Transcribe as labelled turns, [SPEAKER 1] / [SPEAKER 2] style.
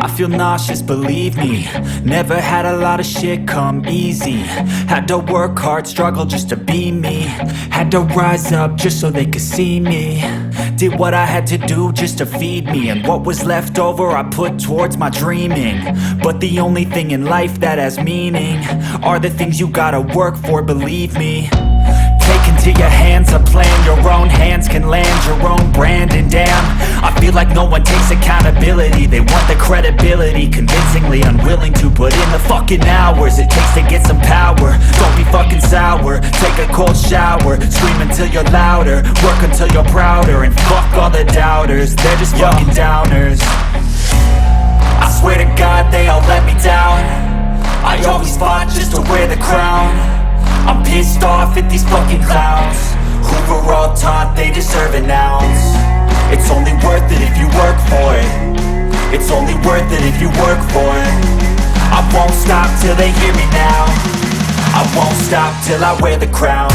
[SPEAKER 1] I feel nauseous, believe me. Never had a lot of shit come easy. Had to work hard, struggle just to be me. Had to rise up just so they could see me. Did what I had to do just to feed me. And what was left over I put towards my dreaming. But the only thing in life that has meaning are the things you gotta work for, believe me. Take into your hands a plan. Your own hands can land your own brand. And damn, I feel like no one takes accountability. They want the credibility, convincingly unwilling to put in the fucking hours it takes to get some power. Don't be fucking sour, take a cold shower. Scream until you're louder, work until you're prouder. And fuck all the doubters, they're just fucking downers. I swear to God they all let me down. I always fought just to wear the crown. I'm pissed off at these fucking clowns who were all taught they deserve an ounce. It's only worth it if you work for it. It's only worth it if you work for it. I won't stop till they hear me now. I won't stop till I wear the crown.